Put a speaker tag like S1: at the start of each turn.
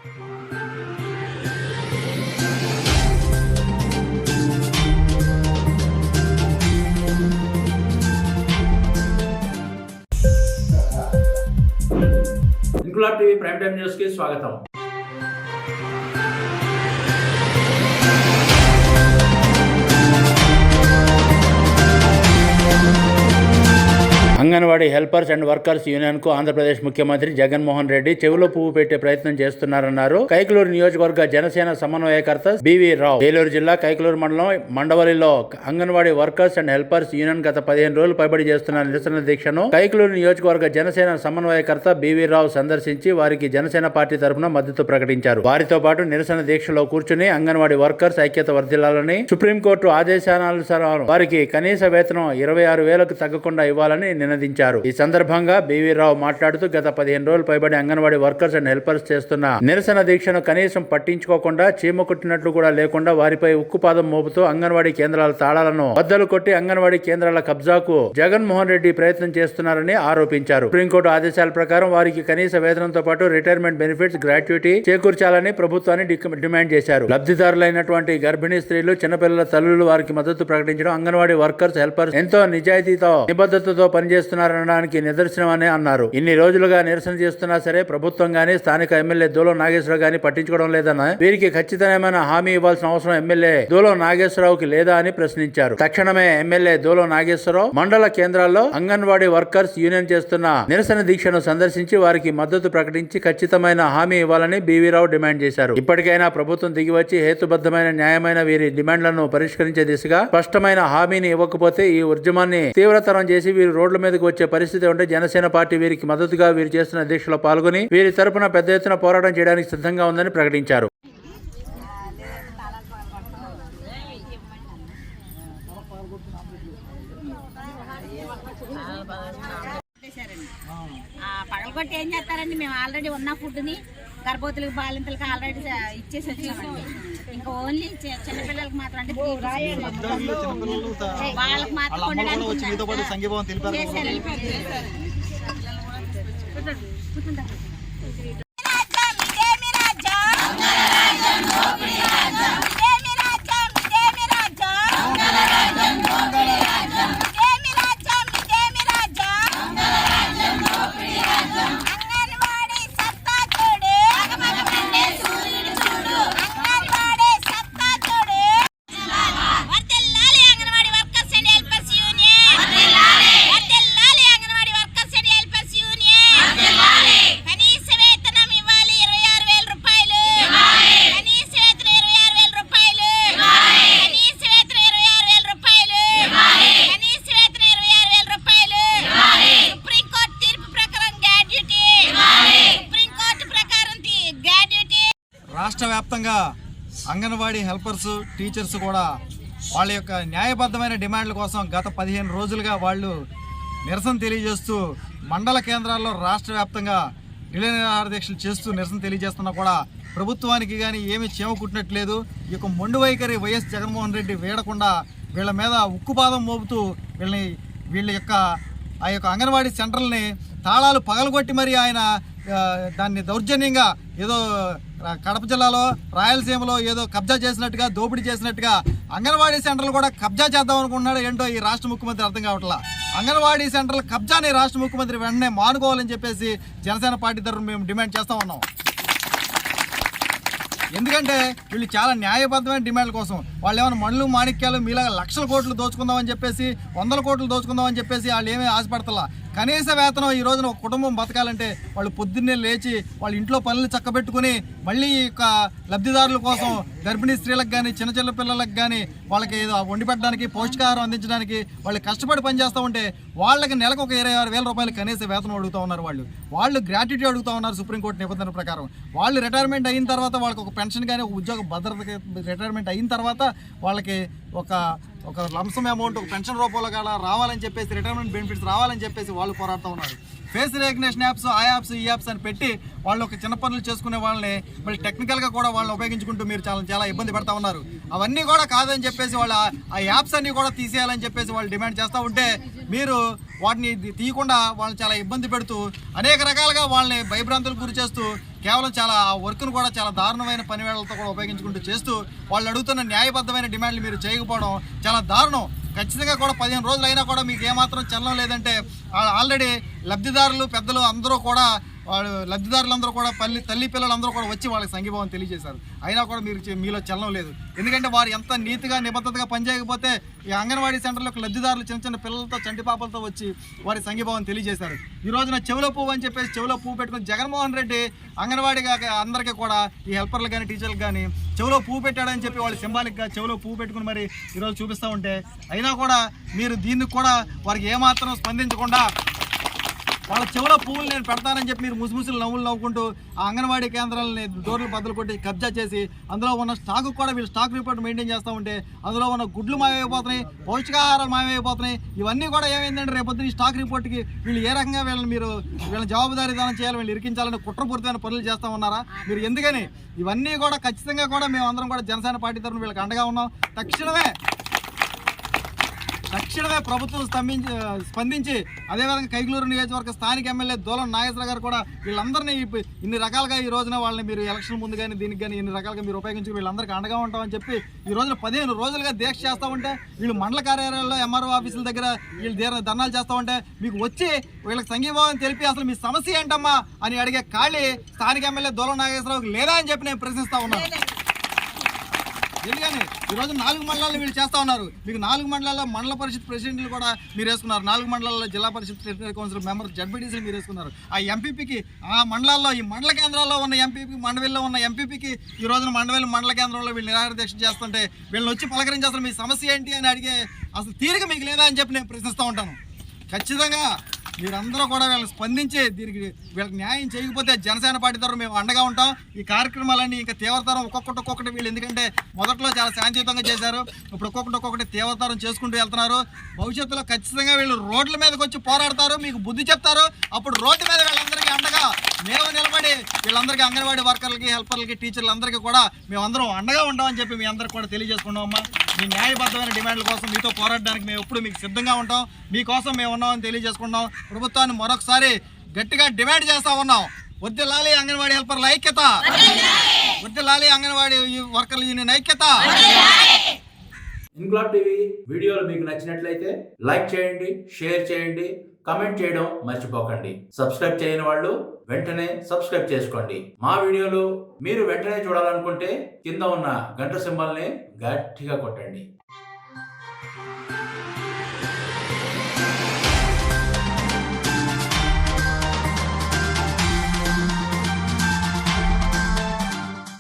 S1: Inquilab TV prime time news కి స్వాగతం. Anganwadi helpers and workers union కు ఆంధ్రప్రదేశ్ ముఖ్యమంత్రి జగన్మోహన్ రెడ్డి చెవులో పువ్వు పెట్టే ప్రయత్నం చేస్తున్నారన్నారు కైకలూరు నియోజకవర్గ జనసేన సమన్వయకర్త బివి రావు. ఏలూరు జిల్లా కైకలూరు మండలం మండవల్లిలో Anganwadi workers and helpers union గత 15 రోజులు పైబడి చేస్తున్న నిరసన దీక్షను కైకలూరు నియోజకవర్గ జనసేన సమన్వయకర్త బివి రావు సందర్శించి వారికి జనసేన పార్టీ తరఫున మద్దతు ప్రకటించారు. వారితో పాటు నిరసన దీక్షలో కూర్చుని అంగన్వాడీ వర్కర్స్ ఐక్యత వర్ధిల్లాలని, సుప్రీంకోర్టు ఆదేశానుసారం వారికి కనీస వేతనం 26,000కు తగ్గకుండా ఇవ్వాలని నినదించారు. ఈ సందర్భంగా బివి రావు మాట్లాడుతూ గత 15 రోజులు పైబడి అంగన్వాడీ వర్కర్స్ అండ్ హెల్పర్స్ చేస్తున్న నిరసన దీక్షను కనీసం పట్టించుకోకుండా, చీమ కుట్టినట్లు కూడా లేకుండా వారిపై ఉక్కుపాదం మోపుతూ అంగన్వాడీ కేంద్రాల తాళాలను బద్దలు కొట్టి అంగన్వాడీ కేంద్రాల కబ్జాకు జగన్మోహన్ రెడ్డి ప్రయత్నం చేస్తున్నారని ఆరోపించారు. సుప్రీంకోర్టు ఆదేశాల ప్రకారం వారికి కనీస వేతనంతో పాటు రిటైర్మెంట్ బెనిఫిట్స్, గ్రాట్యుటీ చేకూర్చాలని ప్రభుత్వాన్ని డిమాండ్ చేశారు. లబ్ధిదారులైనటువంటి గర్భిణీ స్త్రీలు, చిన్నపిల్లల తల్లులు వారికి మద్దతు ప్రకటించడం అంగన్వాడీ వర్కర్స్, హెల్పర్స్ ఎంతో నిజాయితీతో, నిబద్ధతతో పనిచేస్తున్నారనడానికి నిదర్శనమని అన్నారు. ఇన్ని రోజులుగా నిరసన చేస్తున్నా సరే ప్రభుత్వం గానీ, స్థానిక ఎమ్మెల్యే దూలం నాగేశ్వరరావు గానీ పట్టించుకోవడం లేదన్న వీరికి ఖచ్చితమైన హామీ ఇవ్వాల్సిన అవసరం ఎమ్మెల్యే దూలం నాగేశ్వరరావుకి లేదా అని ప్రశ్నించారు. తక్షణమే ఎమ్మెల్యే దూలం నాగేశ్వరరావు మండల కేంద్రాల్లో అంగన్వాడీ వర్కర్స్ యూనియన్ చేస్తున్న నిరసన దీక్షను సందర్శించి వారికి మద్దతు ప్రకటించి ఖచ్చితమైన హామీ ఇవ్వాలని బివిరావు డిమాండ్ చేశారు. ఇప్పటికైనా ప్రభుత్వం దిగివచ్చి హేతుబద్ధమైన, న్యాయమైన వీరి డిమాండ్లను పరిష్కరించే దిశగా స్పష్టమైన హామీని ఇవ్వకపోతే ఈ ఉద్యమాన్ని తీవ్రతరం చేసి వీరు రోడ్ల మీదకి వచ్చే పరిస్థితి ఉంటే జనసేన పార్టీ వీరికి మద్దతుగా వీరు చేస్తున్న దీక్షలో పాల్గొని వీరి తరపున పెద్ద ఎత్తున పోరాటం చేయడానికి సిద్ధంగా ఉందని ప్రకటించారు.
S2: పగలగొట్టి ఏం చేస్తారండి, మేము ఆల్రెడీ ఉన్న ఫుడ్ని గర్భవతులకు, బాలింతలకు ఆల్రెడీ ఇచ్చేసి వచ్చామండి. ఇంకా ఓన్లీ చిన్నపిల్లలకు మాత్రం అంటే వాళ్ళకి మాత్రం
S3: రాష్ట్ర వ్యాప్తంగా అంగన్వాడీ హెల్పర్స్, టీచర్స్ కూడా వాళ్ళ యొక్క న్యాయబద్ధమైన డిమాండ్ల కోసం గత 15 రోజులుగా వాళ్ళు నిరసన తెలియజేస్తూ మండల కేంద్రాల్లో రాష్ట్ర వ్యాప్తంగా నిరాహార దీక్షలు చేస్తూ నిరసన తెలియజేస్తున్నా కూడా ప్రభుత్వానికి కానీ ఏమీ చీమ కుట్టినట్లేదు. ఈ యొక్క మొండు వైఖరి వైఎస్ జగన్మోహన్ రెడ్డి వేడకుండా వీళ్ళ మీద ఉక్కుపాదం మోపుతూ వీళ్ళ యొక్క ఆ యొక్క అంగన్వాడీ సెంటర్లని తాళాలు పగలగొట్టి మరి ఆయన దాన్ని దౌర్జన్యంగా ఏదో కడప జిల్లాలో, రాయలసీమలో ఏదో కబ్జా చేసినట్టుగా, దోపిడీ చేసినట్టుగా అంగన్వాడీ సెంటర్లు కూడా కబ్జా చేద్దాం అనుకుంటున్నాడు. ఏంటో ఈ రాష్ట్ర ముఖ్యమంత్రి అర్థం కావట్లా. అంగన్వాడీ సెంటర్ల కబ్జాని రాష్ట్ర ముఖ్యమంత్రి వెంటనే మానుకోవాలని చెప్పేసి జనసేన పార్టీ తరఫున మేము డిమాండ్ చేస్తూ ఉన్నాం. ఎందుకంటే వీళ్ళు చాలా న్యాయబద్ధమైన డిమాండ్ల కోసం వాళ్ళు ఏమైనా మణులు, మాణిక్యాలు మీలాగా లక్షల కోట్లు దోచుకుందామని చెప్పేసి, 100 కోట్లు దోచుకుందామని చెప్పేసి వాళ్ళు ఏమీ ఆశపడతలా. కనీస వేతనం ఈ రోజున ఒక కుటుంబం బతకాలంటే వాళ్ళు పొద్దున్నే లేచి వాళ్ళ ఇంట్లో పనులు చక్కబెట్టుకుని మళ్ళీ లబ్ధిదారుల కోసం గర్భిణీ స్త్రీలకు కానీ, చిన్న పిల్లలకు కానీ వాళ్ళకి వండి పెట్టడానికి, పౌష్టికాహారం అందించడానికి వాళ్ళు కష్టపడి పనిచేస్తూ ఉంటే వాళ్ళకి నెలకు ఒక 26,000 రూపాయలు కనీస వేతనం అడుగుతూ ఉన్నారు. వాళ్ళు గ్రాట్యుటీ అడుగుతూ ఉన్నారు సుప్రీంకోర్టు నిబంధనల ప్రకారం. వాళ్ళు రిటైర్మెంట్ అయిన తర్వాత వాళ్ళకి ఒక పెన్షన్ కానీ, ఒక ఉద్యోగ భద్రతకి రిటైర్మెంట్ అయిన తర్వాత వాళ్ళకి ఒక లంసమ్ అమౌంట్, ఒక పెన్షన్ రూపంలో రావాలని చెప్పేసి, రిటైర్మెంట్ బెనిఫిట్స్ రావాలని చెప్పేసి వాళ్ళు పోరాడుతూ ఉన్నారు. ఫేస్ రికగ్నిషన్ యాప్స్, ఆ యాప్స్, ఈ యాప్స్ అని పెట్టి వాళ్ళు ఒక చిన్న పనులు చేసుకునే వాళ్ళని మళ్ళీ టెక్నికల్గా కూడా వాళ్ళని ఉపయోగించుకుంటూ మీరు చాలా ఇబ్బంది పడతా ఉన్నారు. అవన్నీ కూడా కాదని చెప్పేసి వాళ్ళు ఆ యాప్స్ అన్నీ కూడా తీసేయాలని చెప్పేసి వాళ్ళు డిమాండ్ చేస్తూ ఉంటే మీరు వాటిని తీయకుండా వాళ్ళని చాలా ఇబ్బంది పెడుతూ అనేక రకాలుగా వాళ్ళని భయభ్రాంతులకు గురి చేస్తూ కేవలం చాలా ఆ వర్క్ను కూడా చాలా దారుణమైన పనివేళలతో కూడా ఉపయోగించుకుంటూ చేస్తూ వాళ్ళు అడుగుతున్న న్యాయబద్ధమైన డిమాండ్లు మీరు చేయకపోవడం చాలా దారుణం. ఖచ్చితంగా కూడా 15 రోజులు అయినా కూడా మీకు ఏమాత్రం చలనం లేదంటే ఆల్రెడీ లబ్ధిదారులు పెద్దలు అందరూ కూడా వాళ్ళు లబ్ధిదారులందరూ కూడా తల్లి పిల్లలందరూ కూడా వచ్చి వాళ్ళకి సంఘీభావం తెలియజేశారు. అయినా కూడా మీలో చలనం లేదు. ఎందుకంటే వారు ఎంత నీతిగా నిబద్ధతగా పనిచేయకపోతే ఈ అంగన్వాడీ సెంటర్లకు లబ్ధిదారులు చిన్న చిన్న పిల్లలతో చంటి పాపలతో వచ్చి వారి సంఘీభావం తెలియజేశారు. ఈ రోజున చెవిలో పువ్వు అని చెప్పేసి చెవిలో పువ్వు పెట్టుకుని జగన్మోహన్ రెడ్డి అంగన్వాడీ అందరికీ కూడా ఈ హెల్పర్లు కానీ టీచర్లకు కానీ చెవిలో పువ్వు పెట్టాడని చెప్పి వాళ్ళు సింబాలిక్గా చెవిలో పువ్వు పెట్టుకుని మరి ఈరోజు చూపిస్తూ ఉంటే అయినా కూడా మీరు దీన్ని కూడా వారికి ఏమాత్రం స్పందించకుండా వాళ్ళ చెవులో పువ్వులు నేను పెడతానని చెప్పి మీరు ముసుముసులు నవ్వులు నవ్వుకుంటూ ఆ అంగన్వాడీ కేంద్రాలని డోర్లు బద్దలు కొట్టి కబ్జా చేసి అందులో ఉన్న స్టాక్ కూడా వీళ్ళు స్టాక్ రిపోర్ట్ మెయింటైన్ చేస్తూ ఉంటే అందులో ఉన్న గుడ్లు మాయమైపోతున్నాయి, పౌష్టికాహారాలు మాయమైపోతున్నాయి. ఇవన్నీ కూడా ఏమైందంటే రేపొద్దున ఈ స్టాక్ రిపోర్ట్కి వీళ్ళు ఏ రకంగా వీళ్ళని జవాబుదారీదానం చేయాలి, వీళ్ళు ఇరికించాలని కుట్రపూరితమైన పనులు చేస్తూ ఉన్నారా మీరు? ఎందుకని ఇవన్నీ కూడా ఖచ్చితంగా కూడా మేము అందరం కూడా జనసేన పార్టీ తరఫున వీళ్ళకి అండగా ఉన్నాం. తక్షణమే ప్రభుత్వం స్పందించి అదేవిధంగా కైగులూరు నియోజకవర్గ స్థానిక ఎమ్మెల్యే దూలం నాగేశ్వర గారు కూడా వీళ్ళందరినీ ఇన్ని రకాలుగా ఈ రోజున వాళ్ళని మీరు ఎలక్షన్ ముందు కానీ దీనికి కానీ ఇన్ని రకాలుగా మీరు ఉపయోగించి వీళ్ళందరికీ అండగా ఉంటామని చెప్పి ఈ రోజున 15 రోజులుగా దీక్ష చేస్తూ ఉంటే వీళ్ళు మండల కార్యాలయాల్లో ఎంఆర్ఓ ఆఫీసుల దగ్గర వీళ్ళు ధర్నాలు చేస్తూ ఉంటే మీకు వచ్చి వీళ్ళకి సంఘీభావం తెలిపి అసలు మీ సమస్య ఏంటమ్మా అని అడిగే ఖాళీ స్థానిక ఎమ్మెల్యే దూలం నాగేశ్వరరావుకి లేదా అని చెప్పి నేను ప్రశ్నిస్తూ ఉన్నాను. ఎందుకని ఈరోజు 4 మండలాల్లో వీళ్ళు చేస్తూ ఉన్నారు. మీకు 4 మండలాల్లో మండల పరిషత్ ప్రెసిడెంట్లు కూడా మీరు వేసుకున్నారు, 4 మండలాల్లో జిల్లా పరిషత్ టెక్నికల్ కౌన్సిల్ మెంబర్ జడ్పీటీసీలు మీరు వేసుకున్నారు. ఆ ఎంపీపీకి ఆ మండలాల్లో ఈ మండల కేంద్రాల్లో ఉన్న ఎంపీపీ మండవిల్లో ఉన్న ఎంపీపీకి ఈ రోజున మండల కేంద్రంలో వీళ్ళు నిరాహార దీక్ష చేస్తుంటే వీళ్ళని వచ్చి పలకరించి అసలు మీ సమస్య ఏంటి అని అడిగే అసలు తీరిక మీకు లేదా అని చెప్పి నేను ప్రశ్నిస్తూ ఉంటాను. ఖచ్చితంగా మీరందరూ కూడా వీళ్ళని స్పందించి దీనికి వీళ్ళకి న్యాయం చేయకపోతే జనసేన పార్టీ తరఫున మేము అండగా ఉంటాం. ఈ కార్యక్రమాలన్నీ ఇంకా తీవ్రతరం ఒక్కొక్కటి వీళ్ళు ఎందుకంటే మొదట్లో చాలా శాంతియుతంగా చేశారు, ఇప్పుడు ఒక్కొక్కటి తీవ్రతరం చేసుకుంటూ వెళ్తున్నారు. భవిష్యత్తులో ఖచ్చితంగా వీళ్ళు రోడ్ల మీదకి వచ్చి పోరాడతారు, మీకు బుద్ధి చెప్తారు. అప్పుడు రోడ్డు మీద వీళ్ళందరికీ అండగా మేము నిలబడి వీళ్ళందరికీ అంగన్వాడీ వర్కర్లకి హెల్పర్లకి టీచర్లందరికీ కూడా మేమందరం అండగా ఉంటామని చెప్పి మీ అందరికీ కూడా తెలియజేసుకున్నామమ్మా. మీ న్యాయబద్ధమైన డిమాండ్ల కోసం మీతో పోరాడడానికి మేము ఎప్పుడు మీకు సిద్ధంగా ఉంటాం, మీకోసం మేము ఉన్నామని తెలియజేసుకున్నాం. ప్రభుత్వాన్ని మరొకసారి గట్టిగా డిమాండ్ చేస్తూ ఉన్నాం. వర్ధిల్లాలి అంగన్వాడీ హెల్పర్ల ఐక్యత, వర్ధిల్లాలి అంగన్వాడీ వర్కర్ల యూనియన్ ఐక్యత.
S1: ఇన్క్లాబ్ టీవీ వీడియోలు మీకు నచ్చినట్లయితే లైక్ చేయండి, షేర్ చేయండి, కమెంట్ చేయడం మర్చిపోకండి. సబ్స్క్రైబ్ చేయని వాళ్ళు వెంటనే సబ్స్క్రైబ్ చేసుకోండి. మా వీడియోలు మీరు వెంటనే చూడాలనుకుంటే కింద ఉన్న గంట సింబల్ని గట్టిగా కొట్టండి.